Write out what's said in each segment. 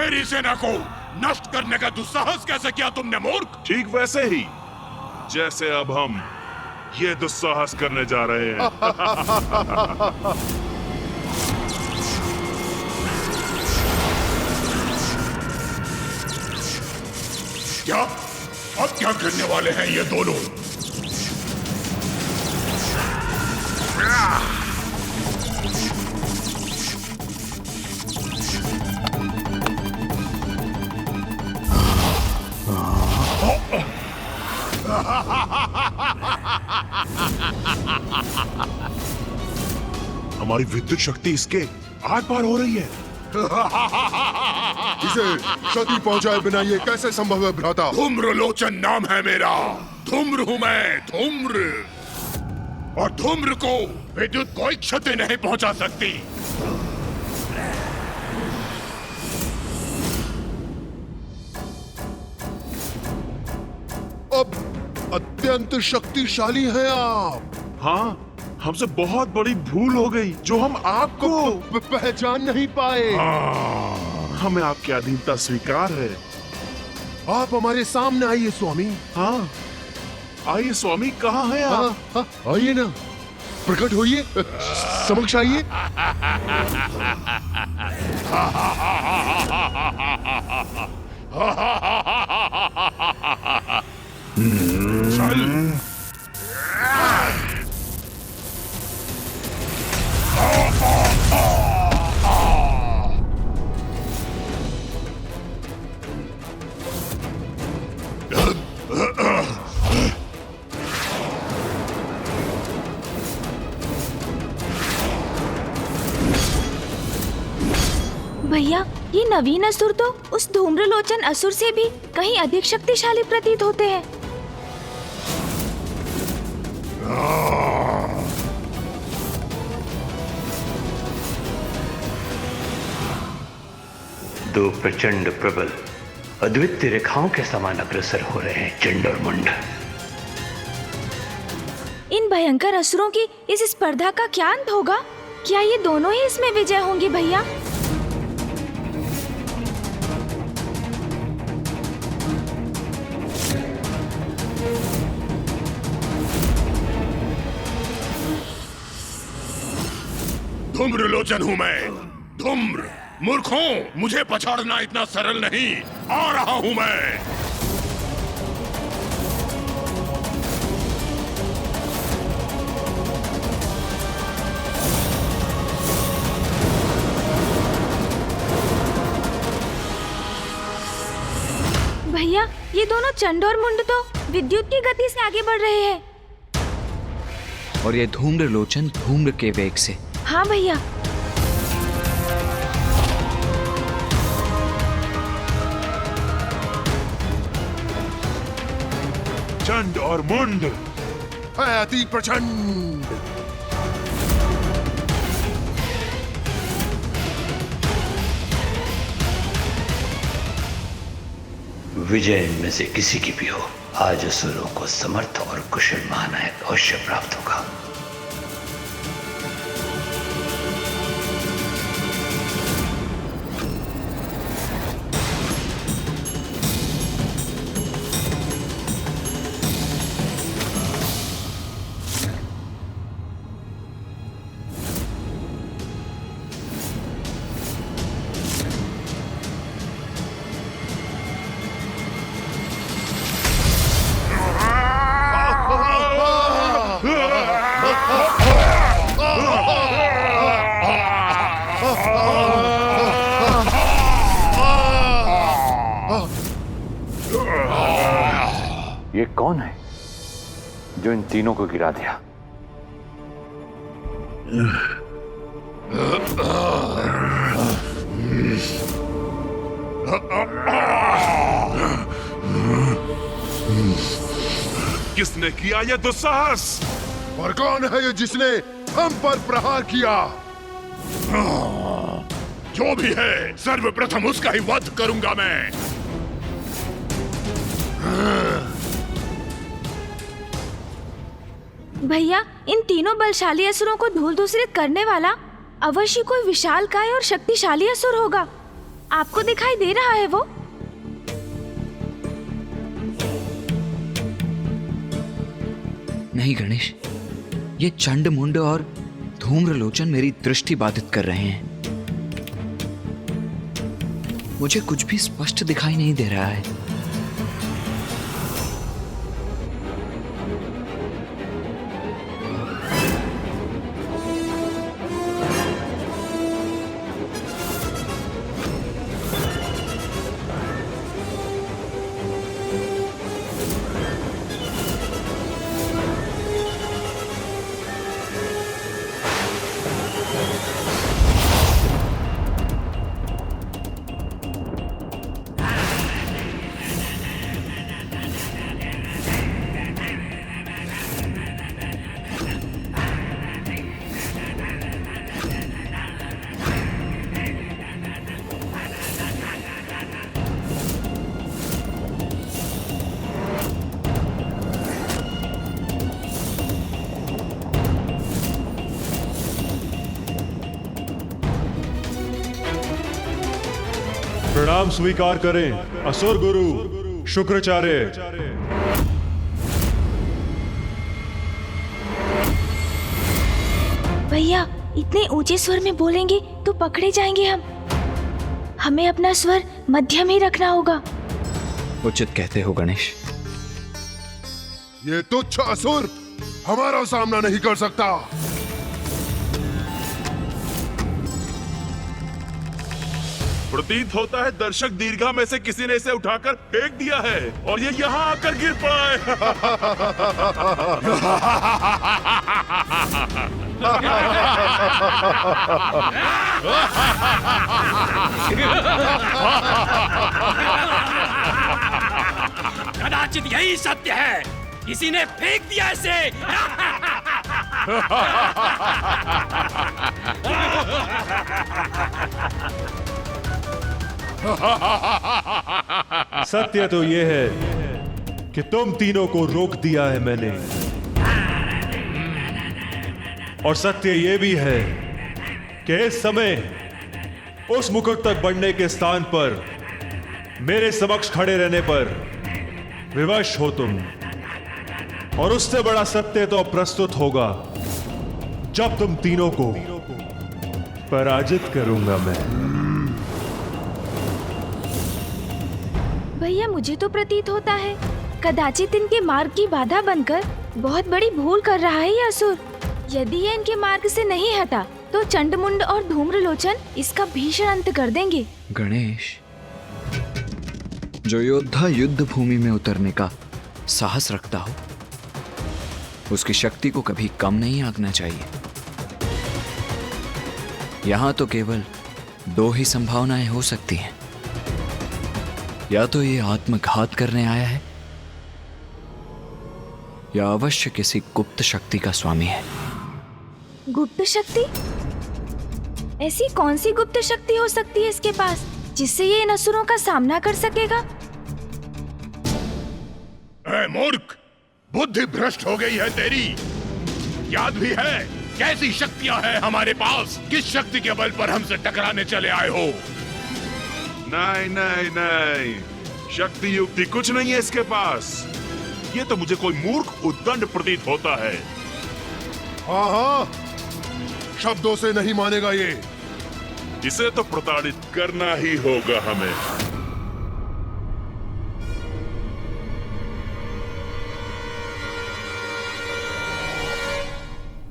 मेरी सेना को नष्ट करने का दुस्साहस कैसे किया तुमने मूर्ख? ठीक वैसे ही जैसे अब हम ये दुस्साहस करने जा रहे हैं। क्या? अब क्या करने वाले हैं ये दोनों? हमारी विद्युत शक्ति इसके आर पार हो रही है। इसे क्षति पहुंचाए बिना ये कैसे संभव है भ्राता? धूम्रलोचन नाम है मेरा। धूम्र हूं मैं, धूम्र। और धूम्र को विद्युत कोई क्षति नहीं पहुंचा सकती। अब अत्यंत शक्तिशाली हैं आप। हाँ, हमसे बहुत बड़ी भूल हो गई जो हम आपको पहचान नहीं पाए। हमें आपकी अधीनता स्वीकार है। आप हमारे सामने आइए स्वामी। हाँ, आइए स्वामी, कहाँ हैं आप? हाँ, आइए ना, प्रकट होइए, समक्ष आइए। चल। भैया, ये नवीन असुर तो उस धूम्रलोचन असुर से भी कहीं अधिक शक्तिशाली प्रतीत होते हैं। दो प्रचंड प्रबल अद्वितीय रेखाओं के समान अग्रसर हो रहे हैं चंड और मुंड। इन भयंकर असुरों की इस स्पर्धा का क्या अंत होगा? क्या ये दोनों ही इसमें विजय होंगे भैया? धूम्रलोचन हूं मैं, धूम्र। मूर्खों, मुझे पछाड़ना इतना सरल नहीं। आ रहा हूं मैं। भैया, ये दोनों चंड और मुंड तो विद्युत की गति से आगे बढ़ रहे हैं। और ये धूम्रलोचन धूम्र के वेग से। हाँ भैया। चंड और मुंड है अति प्रचंड। विजय इनमें से किसी की भी हो, आज असुरों को समर्थ और कुशल महानायक अवश्य प्राप्त होगा। ये कौन है जो इन तीनों को गिरा दिया? किसने किया यह दुस्साहस? और कौन है ये जिसने हम पर प्रहार किया? जो भी है, सर्वप्रथम उसका ही वध करूंगा मैं। भैया, इन तीनों बलशाली असुरों को धूल दूसरित करने वाला अवश्य कोई विशालकाय और शक्तिशाली असुर होगा। आपको दिखाई दे रहा है वो? नहीं गणेश, ये चंड मुंड और धूम्रलोचन मेरी दृष्टि बाधित कर रहे हैं। मुझे कुछ भी स्पष्ट दिखाई नहीं दे रहा है। प्रणाम स्वीकार करें असुर गुरु शुक्राचार्य। भैया, इतने ऊंचे स्वर में बोलेंगे तो पकड़े जाएंगे हम। हमें अपना स्वर मध्यम ही रखना होगा। उचित कहते हो गणेश। ये तुच्छ असुर हमारा सामना नहीं कर सकता। प्रतीत होता है दर्शक दीर्घा में से किसी ने इसे उठाकर फेंक दिया है और ये यहाँ आकर गिर पड़ा है। कदाचित यही सत्य है, किसी ने फेंक दिया इसे। सत्य तो ये है कि तुम तीनों को रोक दिया है मैंने, और सत्य ये भी है कि इस समय उस मुकुट तक बढ़ने के स्थान पर मेरे समक्ष खड़े रहने पर विवश हो तुम। और उससे बड़ा सत्य तो प्रस्तुत होगा जब तुम तीनों को पराजित करूंगा मैं। भैया, मुझे तो प्रतीत होता है कदाचित इनके मार्ग की बाधा बनकर बहुत बड़ी भूल कर रहा है ये असुर। यदि ये इनके मार्ग से नहीं हटा तो चंडमुंड और धूम्रलोचन इसका भीषण अंत कर देंगे। गणेश, जो योद्धा युद्ध भूमि में उतरने का साहस रखता हो, उसकी शक्ति को कभी कम नहीं आंकना चाहिए। यहां तो केवल दो ही संभावनाएं हो सकती हैं। या तो ये आत्मघात करने आया है, या अवश्य किसी गुप्त शक्ति का स्वामी है। गुप्त शक्ति? ऐसी कौन सी गुप्त शक्ति हो सकती है इसके पास जिससे ये इन असुरों का सामना कर सकेगा? ए मूर्ख, बुद्धि भ्रष्ट हो गई है तेरी। याद भी है कैसी शक्तियां हैं हमारे पास? किस शक्ति के बल पर हमसे टकराने चले आए हो? नहीं नहीं नहीं, शक्ति युक्ति कुछ नहीं है इसके पास। ये तो मुझे कोई मूर्ख उद्दंड प्रतीत होता है। हाँ हाँ, शब्दों से नहीं मानेगा ये। इसे तो प्रताड़ित करना ही होगा हमें।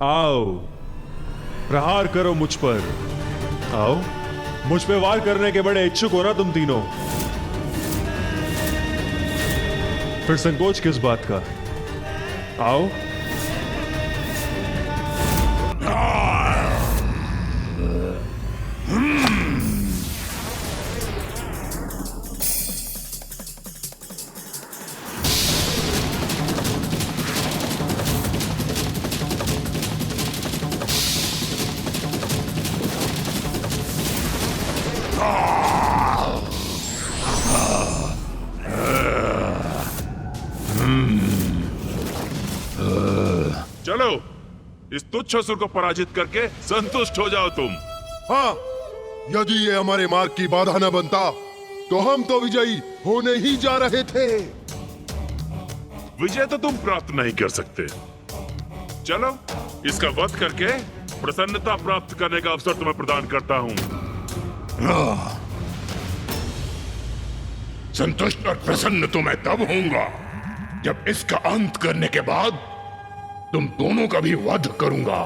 आओ, प्रहार करो मुझ पर। आओ, मुझ पे वार करने के बड़े इच्छुक हो ना तुम तीनों? फिर संकोच किस बात का? आओ। चलो, इस तुच्छ असुर को पराजित करके संतुष्ट हो जाओ तुम। हाँ, यदि ये हमारे मार्ग की बाधा न बनता तो हम तो विजयी होने ही जा रहे थे। विजय तो तुम प्राप्त नहीं कर सकते। चलो इसका वध करके प्रसन्नता प्राप्त करने का अवसर तुम्हें प्रदान करता हूं। संतुष्ट और प्रसन्न तो मैं तब होऊंगा जब इसका अंत करने के बाद तुम दोनों का भी वध करूंगा।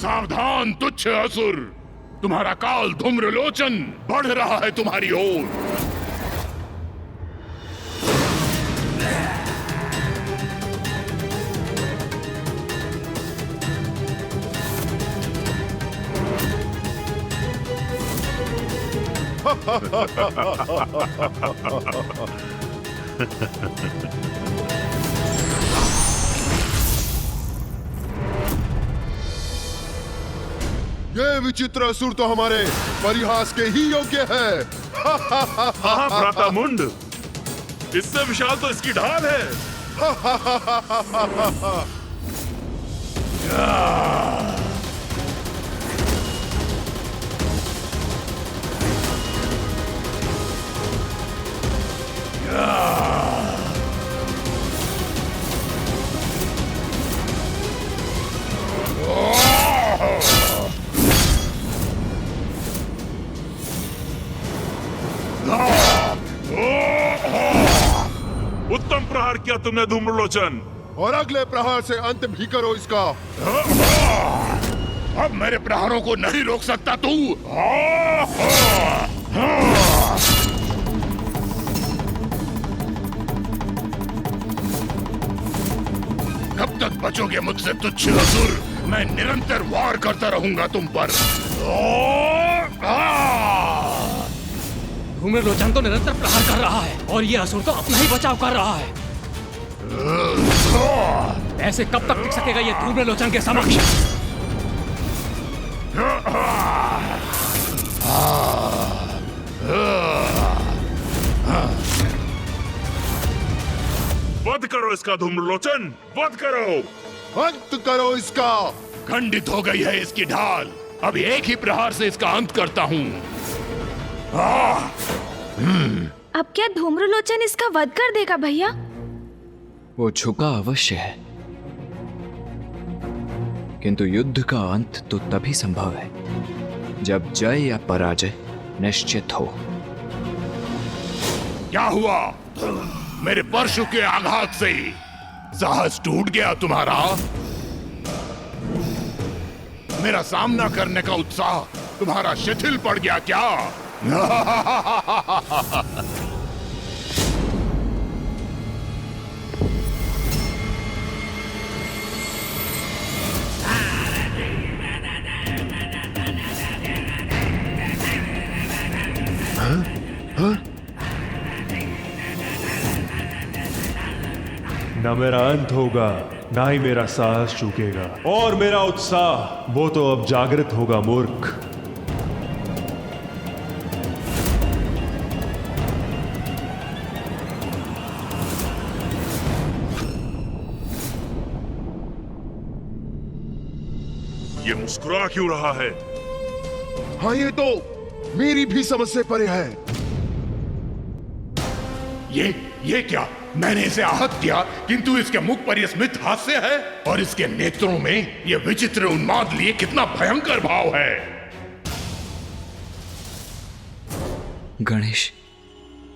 सावधान तुच्छ असुर, तुम्हारा काल धूम्रलोचन बढ़ रहा है तुम्हारी ओर। ये विचित्र असुर तो हमारे परिहास के ही योग्य है। हाँ भ्राता मुंड, इससे विशाल तो इसकी ढाल है। उत्तम प्रहार किया तुमने धूम्रलोचन। और अगले प्रहार से अंत भी करो इसका। अब मेरे प्रहारों को नहीं रोक सकता तू। कब तक बचोगे मुझसे तुच्छ असुर? मैं निरंतर वार करता रहूंगा तुम पर। धूम्रलोचन तो निरंतर प्रहार कर रहा है और ये असुर तो अपना ही बचाव कर रहा है। ऐसे कब तक टिक सकेगा ये धूम्रलोचन के समक्ष? वध करो इसका धूम्रलोचन, वध करो। अंत करो इसका। खंडित हो गई है इसकी ढाल। अब एक ही प्रहार से इसका अंत करता हूँ। अब क्या धूम्रलोचन इसका वध कर देगा भैया? वो झुका अवश्य है, किंतु युद्ध का अंत तो तभी संभव है जब जय या पराजय निश्चित हो। क्या हुआ? मेरे परशु के आघात से साहस टूट गया तुम्हारा? मेरा सामना करने का उत्साह तुम्हारा शिथिल पड़ गया क्या? न मेरा अंत होगा, ना ही मेरा साहस चूकेगा, और मेरा उत्साह वो तो अब जागृत होगा मूर्ख। ये मुस्कुरा क्यों रहा है? हाँ, ये तो मेरी भी समझ से परे है। ये क्या? मैंने इसे आहत किया, किंतु इसके मुख पर यह स्मित हास्य है और इसके नेत्रों में यह विचित्र उन्माद लिए कितना भयंकर भाव है। गणेश,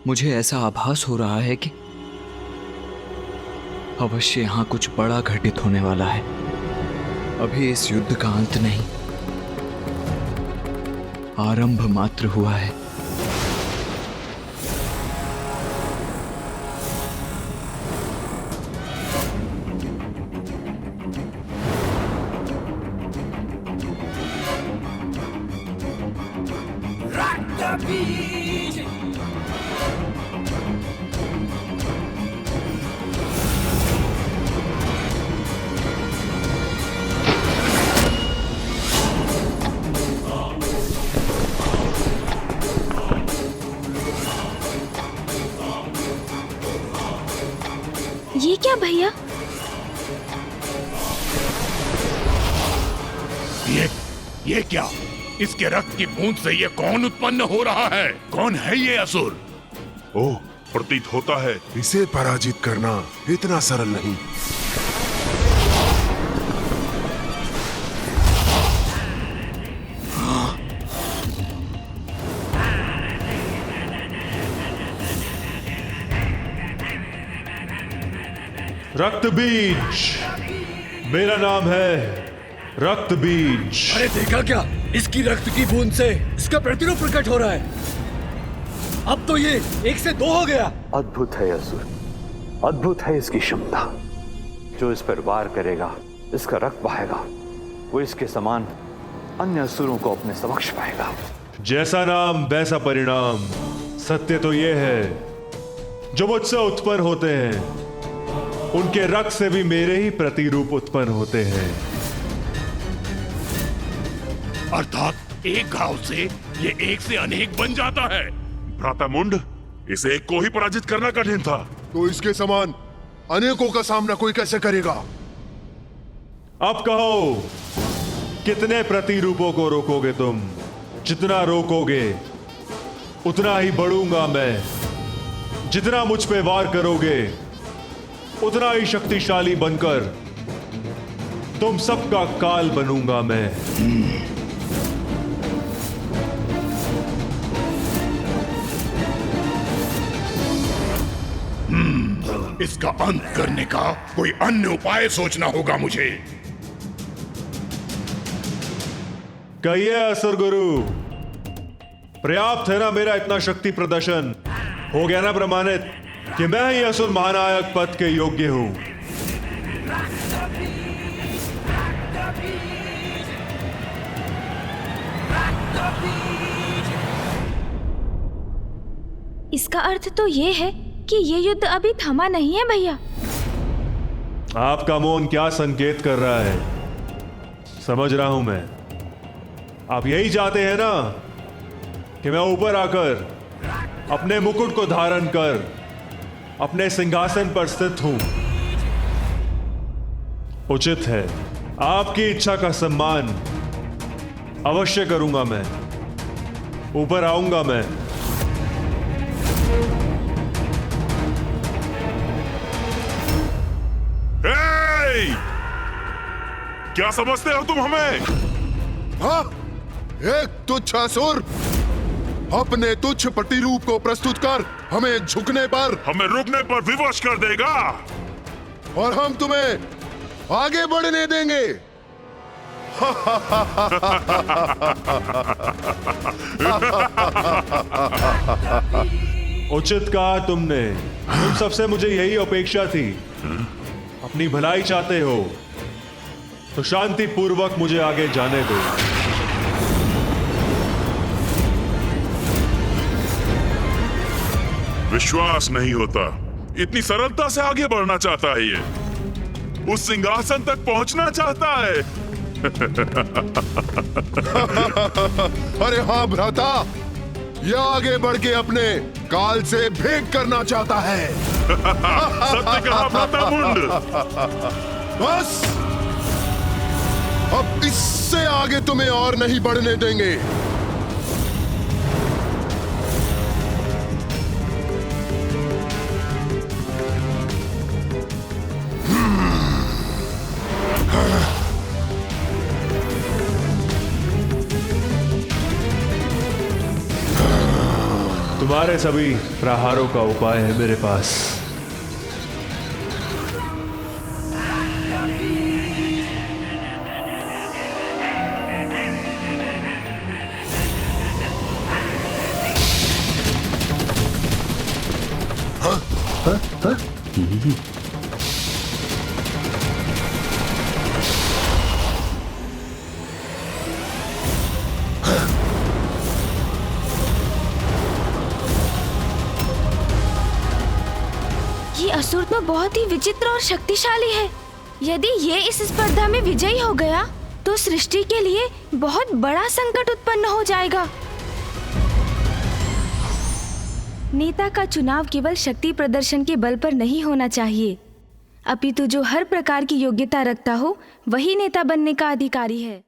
मुझे ऐसा आभास हो रहा है कि अवश्य यहां कुछ बड़ा घटित होने वाला है। अभी इस युद्ध का अंत नहीं, आरंभ मात्र हुआ है। ये क्या भैया? ये क्या? इसके रक्त की बूंद से ये कौन उत्पन्न हो रहा है? कौन है ये असुर? ओह, प्रतीत होता है इसे पराजित करना इतना सरल नहीं। रक्त बीज, मेरा नाम है रक्त बीज। अरे देखा क्या? इसकी रक्त की बूंद से इसका प्रतिरूप प्रकट हो रहा है। अब तो ये 1 से 2 हो गया। अद्भुत है असुर, अद्भुत है इसकी क्षमता। जो इस पर वार करेगा, इसका रक्त बहेगा, वो इसके समान अन्य असुरों को अपने समक्ष पाएगा। जैसा नाम वैसा परिणाम। सत्य तो ये है, जो मुझसे उत्पन्न होते हैं उनके रक्त से भी मेरे ही प्रतिरूप उत्पन्न होते हैं। अर्थात एक घाव से ये एक से अनेक बन जाता है। भ्राता मुंड, इसे एक को ही पराजित करना कठिन था। तो इसके समान अनेकों का सामना कोई कैसे करेगा? अब कहो, कितने प्रतिरूपों को रोकोगे तुम? जितना रोकोगे उतना ही बढ़ूंगा मैं। जितना मुझ पे वार करोगे उतना ही शक्तिशाली बनकर तुम सबका काल बनूंगा मैं। इसका अंत करने का कोई अन्य उपाय सोचना होगा मुझे। कहिए असुर गुरु, पर्याप्त है ना मेरा इतना शक्ति प्रदर्शन? हो गया ना प्रमाणित कि मैं ही असुर महानायक पद के योग्य हूं? इसका अर्थ तो ये है कि ये युद्ध अभी थमा नहीं है भैया। आपका मौन क्या संकेत कर रहा है? समझ रहा हूं मैं। आप यही चाहते हैं ना कि मैं ऊपर आकर अपने मुकुट को धारण कर अपने सिंहासन पर स्थित हूं। उचित है, आपकी इच्छा का सम्मान अवश्य करूंगा मैं। ऊपर आऊंगा मैं। क्या समझते हो तुम हमें? हाँ, एक तुच्छ असुर अपने तुच्छ प्रतिरूप को प्रस्तुत कर हमें झुकने पर, हमें रुकने पर विवश कर देगा और हम तुम्हें आगे बढ़ने देंगे। उचित कहा तुमने। तुम सबसे मुझे यही अपेक्षा थी। अपनी भलाई चाहते हो तो शांति पूर्वक मुझे आगे जाने दो। विश्वास नहीं होता, इतनी सरलता से आगे बढ़ना चाहता है ये। उस सिंहासन तक पहुंचना चाहता है। अरे हाँ भ्राता, यह आगे बढ़ के अपने काल से भेंट करना चाहता है। सत्य कहा भ्राता मुंड। बस अब इससे आगे तुम्हें और नहीं बढ़ने देंगे। तुम्हारे सभी प्रहारों का उपाय है मेरे पास। ये असुर तो बहुत ही विचित्र और शक्तिशाली है। यदि ये इस स्पर्धा में विजयी हो गया तो सृष्टि के लिए बहुत बड़ा संकट उत्पन्न हो जाएगा। नेता का चुनाव केवल शक्ति प्रदर्शन के बल पर नहीं होना चाहिए, अपितु जो हर प्रकार की योग्यता रखता हो वही नेता बनने का अधिकारी है।